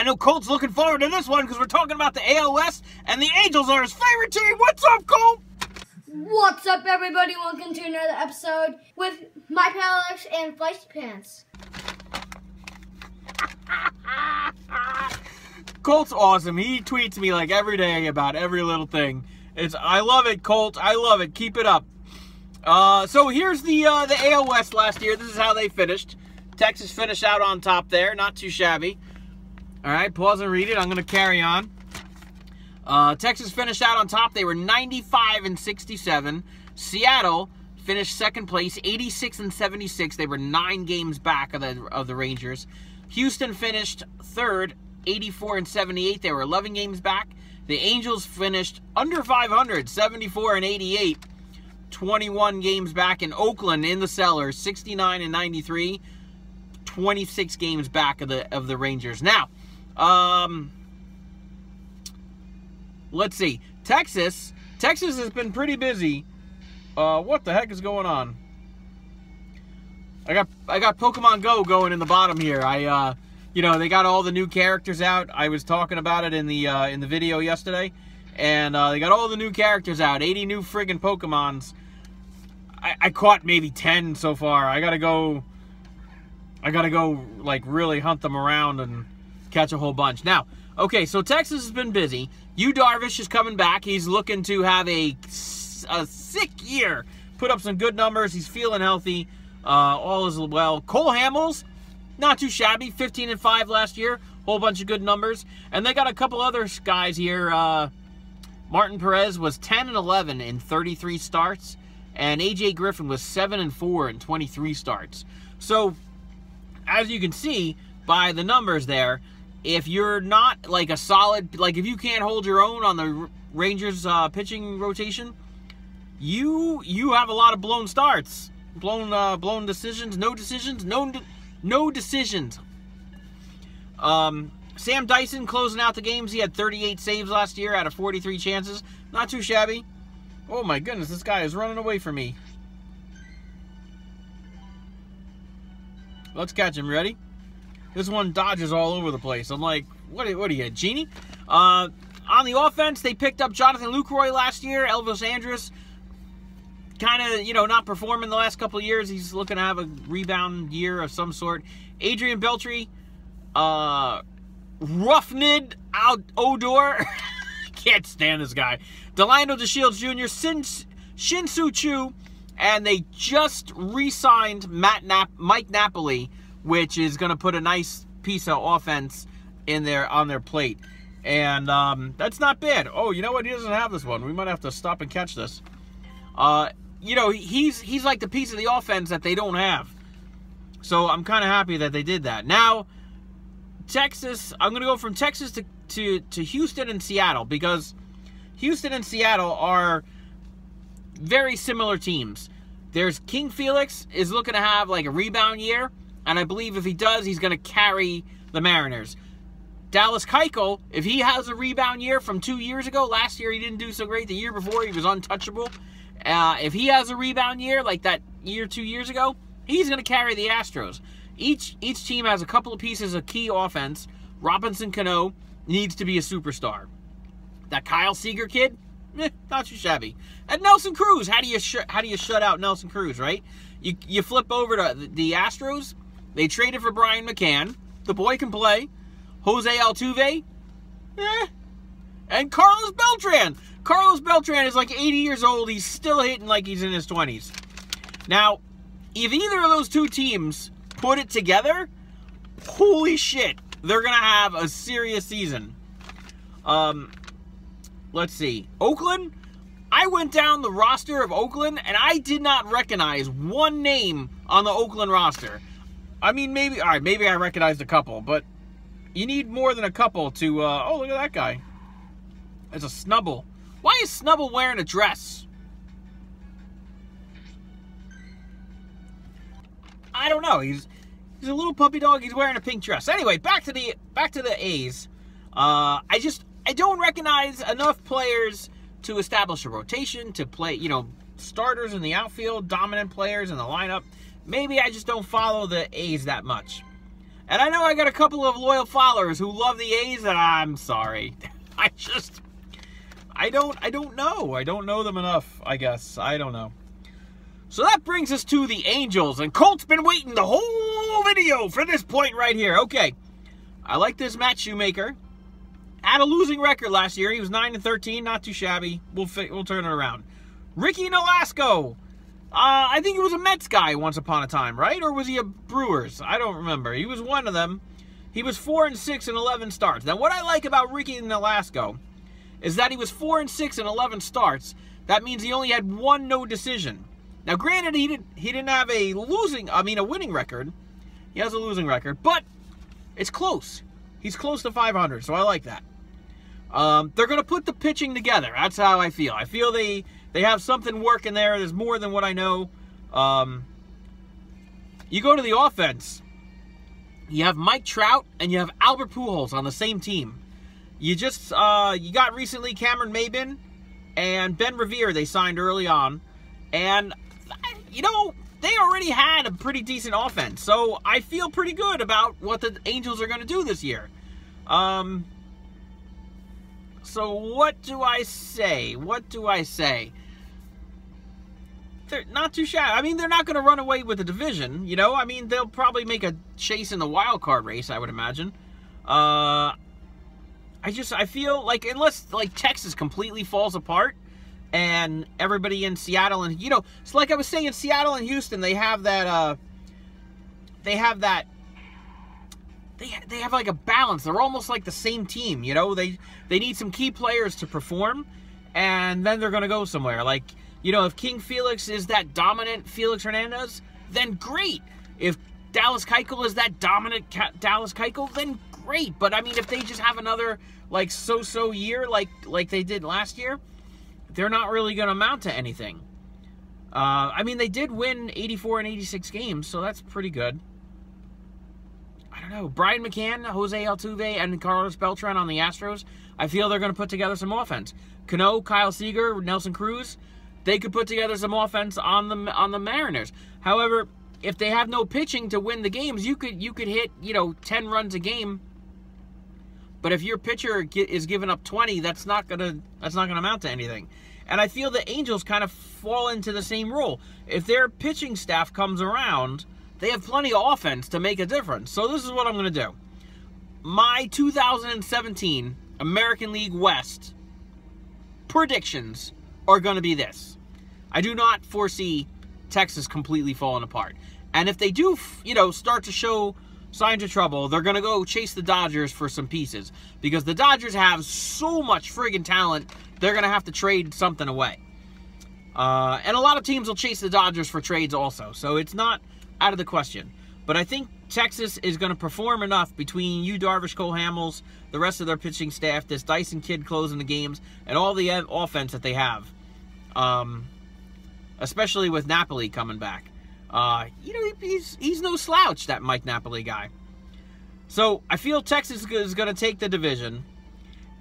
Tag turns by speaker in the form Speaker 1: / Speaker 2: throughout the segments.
Speaker 1: I know Colt's looking forward to this one because we're talking about the AL West, and the Angels are his favorite team. What's up, Colt?
Speaker 2: What's up, everybody? Welcome to another episode with my pal Alex and Feisty Pants.
Speaker 1: Colt's awesome. He tweets me like every day about every little thing. I love it, Colt. I love it. Keep it up. So here's the AL West last year. This is how they finished. Texas finished out on top there. Not too shabby. All right, pause and read it. I'm going to carry on. Texas finished out on top. They were 95-67. Seattle finished second place, 86-76. They were 9 games back of the Rangers. Houston finished third, 84-78. They were 11 games back. The Angels finished under 500, 74-88. 21 games back. In Oakland in the cellar, 69-93. 26 games back of the Rangers. Now, let's see. Texas has been pretty busy. What the heck is going on? I got Pokemon Go going in the bottom here. They got all the new characters out. I was talking about it in the video yesterday, and they got all the new characters out. 80 new friggin' Pokemons. I caught maybe 10 so far. I gotta go like really hunt them around and catch a whole bunch. Now, okay, so Texas has been busy. Yu Darvish is coming back. He's looking to have a sick year. Put up some good numbers. He's feeling healthy. All is well. Cole Hamels, not too shabby. 15-5 last year. Whole bunch of good numbers. And they got a couple other guys here. Martin Perez was 10-11 in 33 starts. And A.J. Griffin was 7-4 in 23 starts. So, as you can see by the numbers there, if you're not like a solid, like if you can't hold your own on the Rangers pitching rotation, you have a lot of blown starts, blown decisions, no decisions. Sam Dyson closing out the games. He had 38 saves last year out of 43 chances. Not too shabby. Oh my goodness, this guy is running away from me. Let's catch him. Ready? This one dodges all over the place. I'm like, what are you, a genie? On the offense, they picked up Jonathan Lucroy last year. Elvis Andrus, kind of, not performing the last couple of years. He's looking to have a rebound year of some sort. Adrian Beltre, Rougned Odor. Can't stand this guy. Delino DeShields Jr., Shin-Soo Choo, and they just re-signed Mike Napoli, which is going to put a nice piece of offense in there on their plate. And that's not bad. Oh, you know what? He doesn't have this one. We might have to stop and catch this. He's like the piece of the offense that they don't have. So I'm kind of happy that they did that. Now, Texas, I'm going to go from Texas to Houston and Seattle, because Houston and Seattle are very similar teams. There's King Felix is looking to have like a rebound year, and I believe if he does, he's going to carry the Mariners. Dallas Keuchel, if he has a rebound year from 2 years ago, last year he didn't do so great. The year before he was untouchable. If he has a rebound year like that year 2 years ago, he's going to carry the Astros. Each team has a couple of pieces of key offense. Robinson Cano needs to be a superstar. That Kyle Seager kid, not too shabby. And Nelson Cruz, how do you shut out Nelson Cruz, right? You flip over to the Astros. They traded for Brian McCann. The boy can play. Jose Altuve, and Carlos Beltran. Carlos Beltran is like 80 years old. He's still hitting like he's in his 20s. Now, if either of those two teams put it together, holy shit, they're going to have a serious season. Let's see. Oakland, I went down the roster of Oakland, and I did not recognize one name on the Oakland roster. I mean, maybe I recognized a couple, but you need more than a couple to, oh, look at that guy. It's a Snubble. Why is Snubble wearing a dress? I don't know. He's a little puppy dog. He's wearing a pink dress. Anyway, back to the A's. I don't recognize enough players to establish a rotation, to play, starters in the outfield, dominant players in the lineup. Maybe I just don't follow the A's that much. And I know I got a couple of loyal followers who love the A's, and I'm sorry. I don't know. I don't know them enough, I guess. I don't know. So that brings us to the Angels, and Colt's been waiting the whole video for this point right here. Okay, I like this Matt Shoemaker. Had a losing record last year. He was 9-13, not too shabby. We'll turn it around. Ricky Nolasco. I think he was a Mets guy once upon a time, right? Or was he a Brewers? I don't remember. He was one of them. He was 4-6 in 11 starts. Now, what I like about Ricky Nolasco is that he was 4-6 in 11 starts. That means he only had one no decision. Now, granted, he didn't have a winning record. He has a losing record, but it's close. He's close to 500, so I like that. They're going to put the pitching together. That's how I feel. I feel they have something working there. There's more than what I know. You go to the offense. You have Mike Trout and you have Albert Pujols on the same team. You got recently Cameron Maybin and Ben Revere they signed early on. And, you know, they already had a pretty decent offense. So I feel pretty good about what the Angels are going to do this year. So what do I say? They're not too shabby. I mean, they're not going to run away with the division, you know? I mean, they'll probably make a chase in the wild card race, I would imagine. I feel like unless, like, Texas completely falls apart and everybody in Seattle and, you know, it's like I was saying, Seattle and Houston, they have that, they have like a balance. They're almost like the same team, you know? They need some key players to perform, and then they're going to go somewhere. Like, you know, if King Felix is that dominant Felix Hernandez, then great. If Dallas Keuchel is that dominant Dallas Keuchel, then great. But, I mean, if they just have another, like, so-so year like they did last year, they're not really going to amount to anything. I mean, they did win 84 and 86 games, so that's pretty good. I don't know. Brian McCann, Jose Altuve, and Carlos Beltran on the Astros, I feel they're going to put together some offense. Cano, Kyle Seager, Nelson Cruz, they could put together some offense on the Mariners. However, if they have no pitching to win the games, you could hit, you know, 10 runs a game. But if your pitcher is giving up 20, that's not gonna amount to anything. And I feel the Angels kind of fall into the same role. If their pitching staff comes around, they have plenty of offense to make a difference. So this is what I'm going to do. My 2017 American League West predictions are going to be this. I do not foresee Texas completely falling apart. And if they do, you know, start to show signs of trouble, they're going to go chase the Dodgers for some pieces. Because the Dodgers have so much friggin' talent, they're going to have to trade something away. And a lot of teams will chase the Dodgers for trades also. So it's not out of the question. But I think Texas is going to perform enough between Yu Darvish, Cole Hamels, the rest of their pitching staff, this Dyson kid closing the games, and all the offense that they have. Especially with Napoli coming back. You know, he's no slouch, that Mike Napoli guy. So I feel Texas is going to take the division.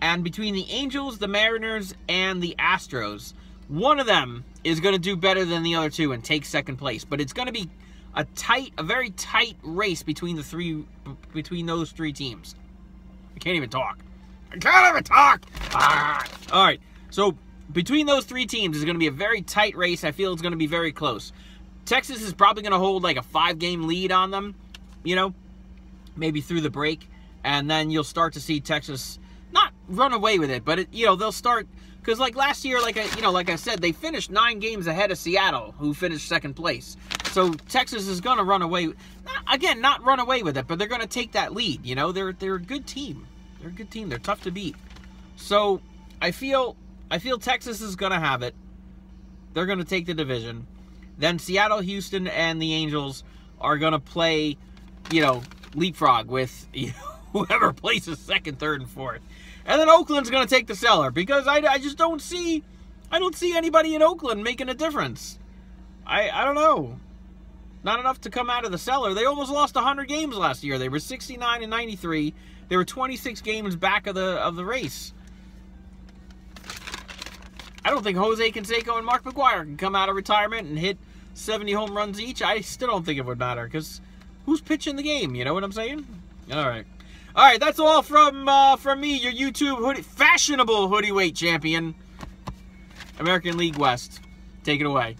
Speaker 1: And between the Angels, the Mariners, and the Astros, one of them is going to do better than the other two and take second place. But it's going to be a very tight race between those three teams. I can't even talk. All right. So between those three teams is going to be a very tight race. I feel it's going to be very close. Texas is probably going to hold like a 5-game lead on them, you know, maybe through the break. And then you'll start to see Texas not run away with it, but you know, they'll start, because like last year, like I said, they finished 9 games ahead of Seattle, who finished second place. So Texas is going to run away. Again, not run away with it, but they're going to take that lead. You know, they're a good team. They're a good team. They're tough to beat. So I feel Texas is going to have it. They're going to take the division. Then Seattle, Houston, and the Angels are going to play, you know, leapfrog with whoever places second, third, and fourth. And then Oakland's going to take the cellar because I just don't see anybody in Oakland making a difference. I don't know. Not enough to come out of the cellar. They almost lost 100 games last year. They were 69 and 93. They were 26 games back of the race. I don't think Jose Canseco and Mark McGwire can come out of retirement and hit 70 home runs each. I still don't think it would matter because who's pitching the game? You know what I'm saying? All right. All right, that's all from me, your YouTube fashionable hoodie weight champion, American League West. Take it away.